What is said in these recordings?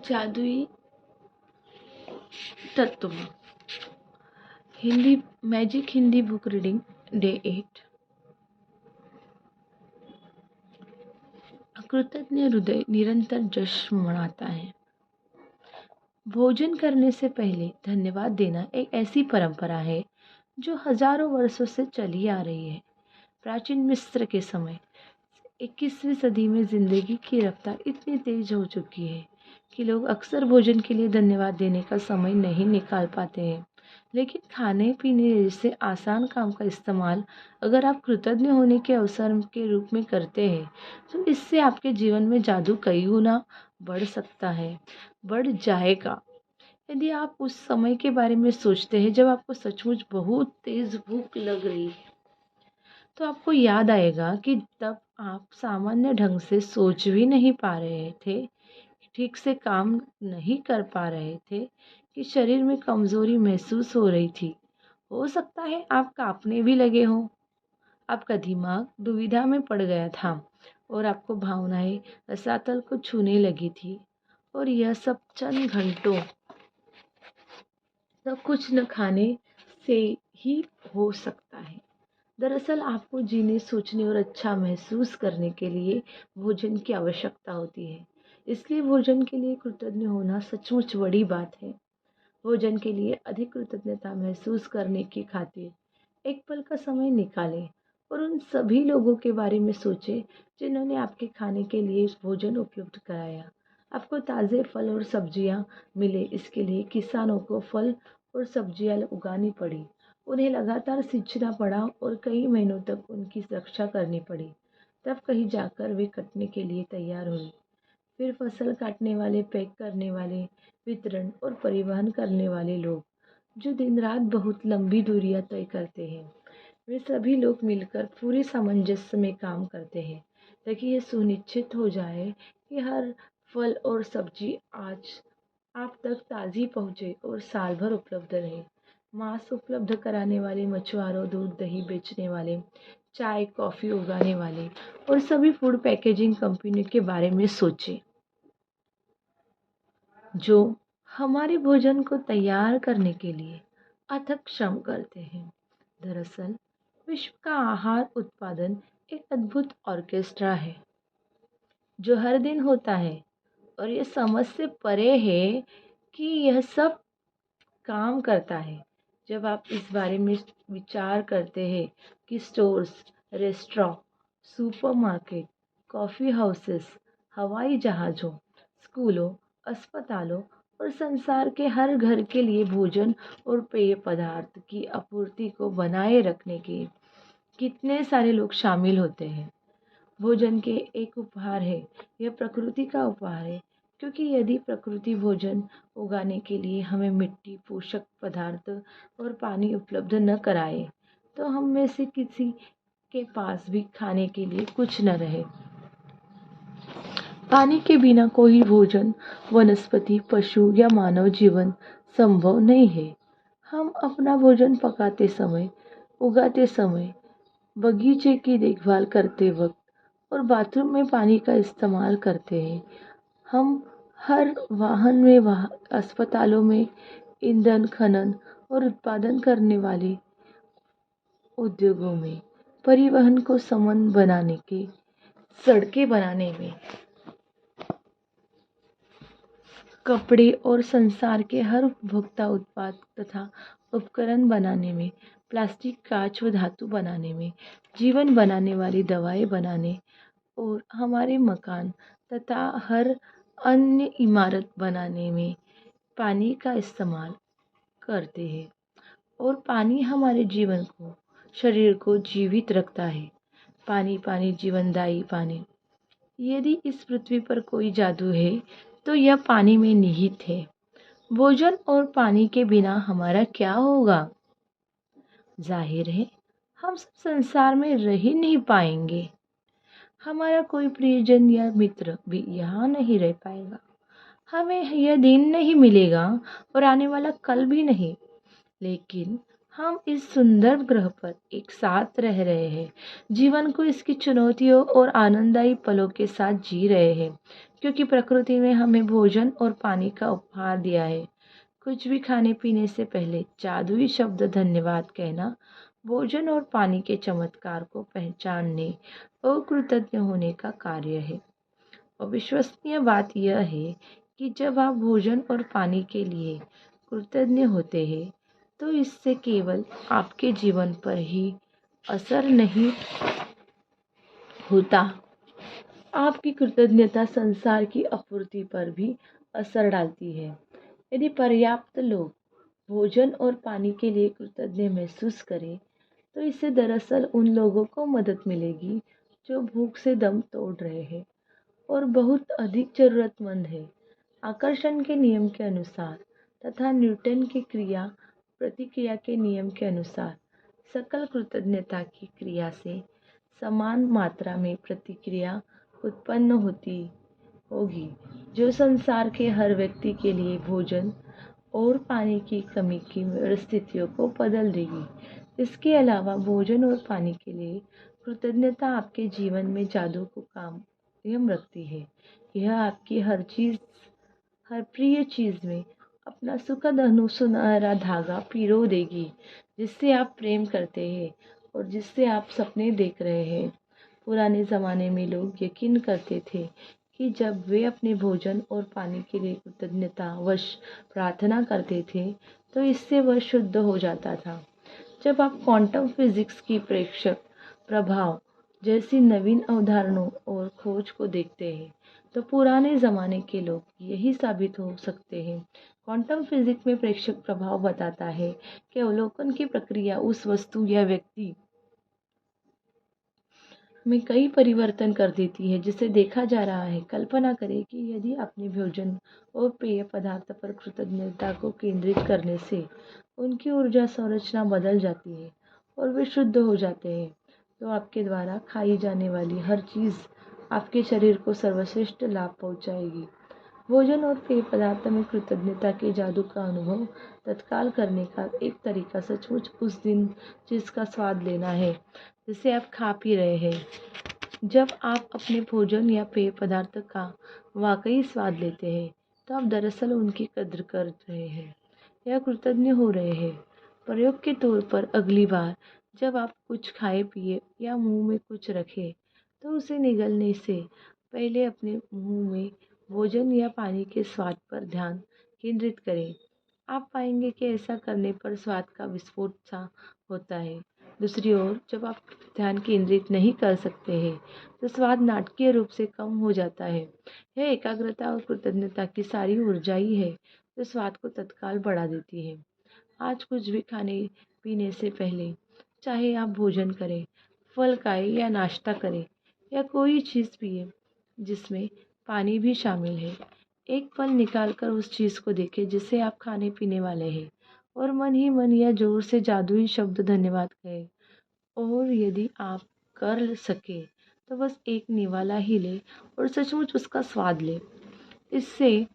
जादुई तत्व Hindi magic Hindi book reading day 8। कृतज्ञ हृदय निरंतर जश्न मनाता है। भोजन करने से पहले धन्यवाद देना एक ऐसी परंपरा है जो हजारों वर्षों से चली आ रही है। प्राचीन मिस्र के समय 21वीं सदी में जिंदगी की रफ्तार इतनी तेज हो चुकी है कि लोग अक्सर भोजन के लिए धन्यवाद देने का समय नहीं निकाल पाते हैं। लेकिन खाने पीने जैसे आसान काम का इस्तेमाल अगर आप कृतज्ञ होने के अवसर के रूप में करते हैं तो इससे आपके जीवन में जादू कई गुना बढ़ जाएगा। यदि आप उस समय के बारे में सोचते हैं जब आपको सचमुच बहुत तेज भूख लग रही है तो आपको याद आएगा कि तब आप सामान्य ढंग से सोच भी नहीं पा रहे थे, ठीक से काम नहीं कर पा रहे थे, कि शरीर में कमजोरी महसूस हो रही थी। हो सकता है आप कांपने भी लगे हों। आपका दिमाग दुविधा में पड़ गया था और आपको भावनाएं रसातल को छूने लगी थी। और यह सब चंद घंटों तक कुछ न खाने से ही हो सकता है। दरअसल आपको जीने, सोचने और अच्छा महसूस करने के लिए भोजन की आवश्यकता होती है। इसलिए भोजन के लिए कृतज्ञ होना सचमुच बड़ी बात है। भोजन के लिए अधिक कृतज्ञता महसूस करने की खातिर एक पल का समय निकालें और उन सभी लोगों के बारे में सोचें जिन्होंने आपके खाने के लिए भोजन उपलब्ध कराया। आपको ताज़े फल और सब्जियां मिले, इसके लिए किसानों को फल और सब्जियां उगानी पड़ी। उन्हें लगातार सींचना पड़ा और कई महीनों तक उनकी रक्षा करनी पड़ी। तब कहीं जाकर वे कटने के लिए तैयार हुई। फिर फसल काटने वाले, पैक करने वाले, वितरण और परिवहन करने वाले लोग जो दिन रात बहुत लंबी दूरियां तय करते हैं, वे सभी लोग मिलकर पूरे सामंजस्य में काम करते हैं ताकि यह सुनिश्चित हो जाए कि हर फल और सब्जी आज आप तक ताज़ी पहुँचे और साल भर उपलब्ध रहे। मांस उपलब्ध कराने वाले मछुआरों, दूध दही बेचने वाले, चाय कॉफ़ी उगाने वाले और सभी फूड पैकेजिंग कंपनियों के बारे में सोचें जो हमारे भोजन को तैयार करने के लिए अथक श्रम करते हैं। दरअसल विश्व का आहार उत्पादन एक अद्भुत ऑर्केस्ट्रा है जो हर दिन होता है और ये समझ से परे है कि यह सब काम करता है। जब आप इस बारे में विचार करते हैं कि stores, restaurant, supermarket, coffee houses, हवाई जहाज़ों, स्कूलों, अस्पतालों और संसार के हर घर के लिए भोजन और पेय पदार्थ की आपूर्ति को बनाए रखने के कितने सारे लोग शामिल होते हैं। भोजन के एक उपहार है, यह प्रकृति का उपहार है, क्योंकि यदि प्रकृति भोजन उगाने के लिए हमें मिट्टी, पोषक पदार्थ और पानी उपलब्ध न कराए तो हम में से किसी के पास भी खाने के लिए कुछ न रहे। पानी के बिना कोई भोजन, वनस्पति, पशु या मानव जीवन संभव नहीं है। हम अपना भोजन पकाते समय, उगाते समय, बगीचे की देखभाल करते वक्त और बाथरूम में पानी का इस्तेमाल करते हैं। हम हर वाहन में, अस्पतालों में, ईंधन खनन और उत्पादन करने वाले उद्योगों में, परिवहन को समन बनाने के, सड़कें बनाने में, कपड़े और संसार के हर उपभोक्ता उत्पाद तथा उपकरण बनाने में, प्लास्टिक, कांच व धातु बनाने में, जीवन बनाने वाली दवाएं बनाने और हमारे मकान तथा हर अन्य इमारत बनाने में पानी का इस्तेमाल करते हैं। और पानी हमारे जीवन को, शरीर को जीवित रखता है। पानी, पानी, जीवनदायी पानी। यदि इस पृथ्वी पर कोई जादू है तो यह पानी में निहित है। भोजन और पानी के बिना हमारा क्या होगा? जाहिर है हम सब संसार में रह ही नहीं पाएंगे। हमारा कोई प्रियजन या मित्र भी यहाँ नहीं रह पाएगा। हमें यह दिन नहीं मिलेगा और आने वाला कल भी नहीं। लेकिन हम इस सुंदर ग्रह पर एक साथ रह रहे हैं, जीवन को इसकी चुनौतियों और आनंददायी पलों के साथ जी रहे हैं। क्योंकि प्रकृति ने हमें भोजन और पानी का उपहार दिया है। कुछ भी खाने पीने से पहले जादुई शब्द धन्यवाद कहना भोजन और पानी के चमत्कार को पहचानने और कृतज्ञ होने का कार्य है। अविश्वसनीय बात यह है कि जब आप भोजन और पानी के लिए कृतज्ञ होते हैं, तो इससे केवल आपके जीवन पर ही असर नहीं होता, आपकी कृतज्ञता संसार की आपूर्ति पर भी असर डालती है। यदि पर्याप्त लोग भोजन और पानी के लिए कृतज्ञ महसूस करें, तो इससे दरअसल उन लोगों को मदद मिलेगी जो भूख से दम तोड़ रहे हैं और बहुत अधिक ज़रूरतमंद है। आकर्षण के नियम के अनुसार तथा न्यूटन की क्रिया प्रतिक्रिया के नियम के अनुसार सकल कृतज्ञता की क्रिया से समान मात्रा में प्रतिक्रिया उत्पन्न होती होगी, जो संसार के हर व्यक्ति के लिए भोजन और पानी की कमी की परिस्थितियों को बदल देगी। इसके अलावा भोजन और पानी के लिए कृतज्ञता आपके जीवन में जादू को कायम रखती है। यह आपकी हर प्रिय चीज़ में अपना सुखद सुनहरा धागा पिरो देगी, जिससे आप प्रेम करते हैं और जिससे आप सपने देख रहे हैं। पुराने ज़माने में लोग यकीन करते थे कि जब वे अपने भोजन और पानी के लिए कृतज्ञतावश प्रार्थना करते थे, तो इससे वह शुद्ध हो जाता था। जब आप क्वांटम फिजिक्स की प्रेक्षक प्रभाव जैसी नवीन अवधारणाओं और खोज को देखते हैं, तो पुराने ज़माने के लोग यही साबित हो सकते हैं। क्वांटम फिजिक्स में प्रेक्षक प्रभाव बताता है कि अवलोकन की प्रक्रिया उस वस्तु या व्यक्ति में कई परिवर्तन कर देती है जिसे देखा जा रहा है। कल्पना करें कि यदि अपने भोजन और पेय पदार्थ पर कृतज्ञता को केंद्रित करने से उनकी ऊर्जा संरचना बदल जाती है और वे शुद्ध हो जाते हैं, तो आपके द्वारा खाई जाने वाली हर चीज़ आपके शरीर को सर्वश्रेष्ठ लाभ पहुंचाएगी। भोजन और पेय पदार्थ में कृतज्ञता के जादू का अनुभव तत्काल करने का एक तरीका सचमुच उस दिन चीज़ का स्वाद लेना है जिसे आप खा पी रहे हैं। जब आप अपने भोजन या पेय पदार्थ का वाकई स्वाद लेते हैं, तो आप दरअसल उनकी कद्र कर रहे हैं या कृतज्ञ हो रहे हैं। प्रयोग के तौर पर अगली बार जब आप कुछ खाए पिए या मुंह में कुछ रखें, तो उसे निगलने से पहले अपने मुंह में भोजन या पानी के स्वाद पर ध्यान केंद्रित करें। आप पाएंगे कि ऐसा करने पर स्वाद का विस्फोट सा होता है। दूसरी ओर जब आप ध्यान केंद्रित नहीं कर सकते हैं, तो स्वाद नाटकीय रूप से कम हो जाता है। यह एकाग्रता और कृतज्ञता की सारी ऊर्जा ही है जो स्वाद को तत्काल बढ़ा देती है। आज कुछ भी खाने पीने से पहले, चाहे आप भोजन करें, फल खाएं या नाश्ता करें या कोई चीज़ पिए जिसमें पानी भी शामिल है, एक पल निकाल कर उस चीज़ को देखें जिसे आप खाने पीने वाले हैं और मन ही मन या जोर से जादुई शब्द धन्यवाद कहें। और यदि आप कर सके तो बस एक निवाला ही ले और सचमुच उसका स्वाद ले। इससे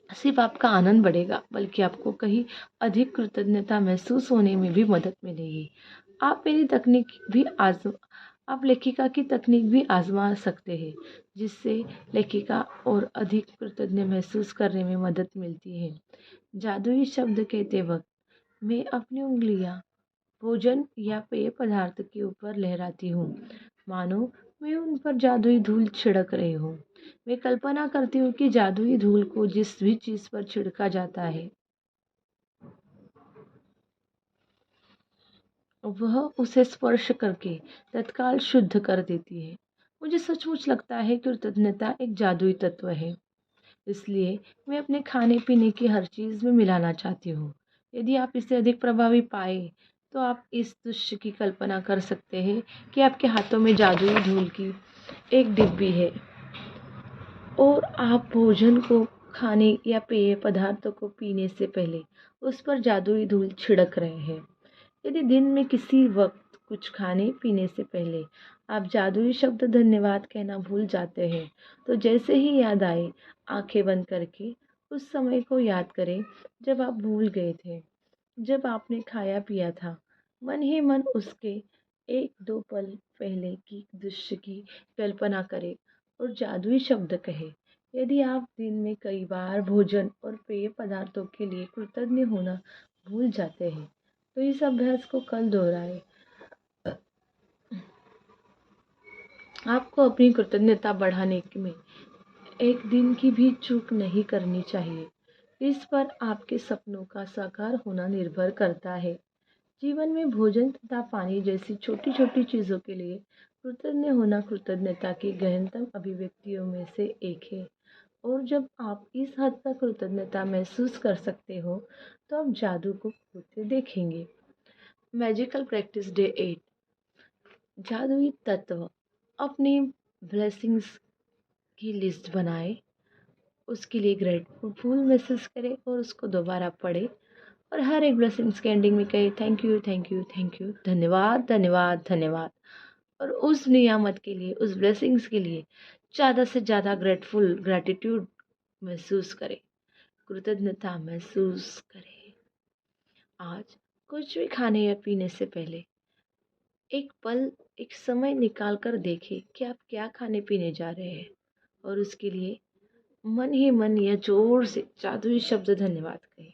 सिर्फ आपका आनंद बढ़ेगा, बल्कि आपको कहीं अधिक कृतज्ञता महसूस होने में भी मदद मिलेगी। आप मेरी तकनीक भी आज़ आप लेखिका की तकनीक भी आज़मा सकते हैं, जिससे लेखिका और अधिक कृतज्ञ महसूस करने में मदद मिलती है। जादुई शब्द कहते वक्त मैं अपनी उंगलियां भोजन या पेय पदार्थ के ऊपर लहराती हूँ, मानो मैं उन पर जादुई धूल छिड़क रही हूँ। मैं कल्पना करती हूँ कि जादुई धूल को जिस भी चीज़ पर छिड़का जाता है, वह उसे स्पर्श करके तत्काल शुद्ध कर देती है। मुझे सचमुच लगता है कि कृतज्ञता एक जादुई तत्व है, इसलिए मैं अपने खाने पीने की हर चीज़ में मिलाना चाहती हूँ। यदि आप इसे अधिक प्रभावी पाए, तो आप इस दृश्य की कल्पना कर सकते हैं कि आपके हाथों में जादुई धूल की एक डिब्बी है और आप भोजन को खाने या पेय पदार्थों को पीने से पहले उस पर जादुई धूल छिड़क रहे हैं। यदि दिन में किसी वक्त कुछ खाने पीने से पहले आप जादुई शब्द धन्यवाद कहना भूल जाते हैं, तो जैसे ही याद आए, आंखें बंद करके उस समय को याद करें जब आप भूल गए थे, जब आपने खाया पिया था। मन ही मन उसके एक दो पल पहले की दृश्य की कल्पना करें और जादुई शब्द कहें। यदि आप दिन में कई बार भोजन और पेय पदार्थों के लिए कृतज्ञ होना भूल जाते हैं, तो इस अभ्यास को कल दोहराएं। आपको अपनी कृतज्ञता बढ़ाने में एक दिन की भी चूक नहीं करनी चाहिए। इस पर आपके सपनों का साकार होना निर्भर करता है। जीवन में भोजन तथा पानी जैसी छोटी छोटी चीज़ों के लिए कृतज्ञ होना कृतज्ञता की गहनतम अभिव्यक्तियों में से एक है। और जब आप इस हद तक कृतज्ञता महसूस कर सकते हो, तो आप जादू को होते देखेंगे। Magical practice day 8। जादुई तत्व। अपनी ब्लेसिंग्स की लिस्ट बनाएं, उसके लिए ग्रेटफुल महसूस करें और उसको दोबारा पढ़ें और हर एक ब्लेसिंग्स के एंडिंग में कहें thank you, thank you, thank you, धन्यवाद, धन्यवाद, धन्यवाद। और उस नियामत के लिए, उस ब्लेसिंग्स के लिए ज़्यादा से ज़्यादा ग्रैटिट्यूड महसूस करें, कृतज्ञता महसूस करें। आज कुछ भी खाने या पीने से पहले एक पल, एक समय निकाल कर देखें कि आप क्या खाने पीने जा रहे हैं, और उसके लिए मन ही मन या जोर से जादुई शब्द धन्यवाद कहें।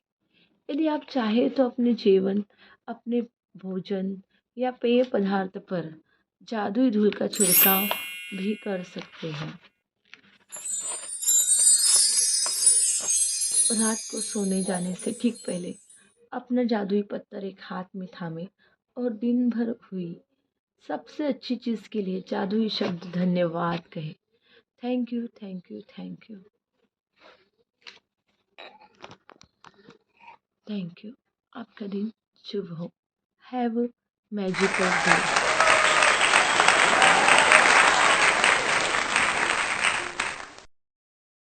यदि आप चाहें तो अपने जीवन, अपने भोजन या पेय पदार्थ पर जादुई धूल का छिड़काव भी कर सकते हैं। रात को सोने जाने से ठीक पहले अपना जादुई पत्थर एक हाथ में थामे और दिन भर हुई सबसे अच्छी चीज़ के लिए जादुई शब्द धन्यवाद कहे। Thank you, thank you, thank you, thank you. आपका दिन शुभ हो। Have a magical day.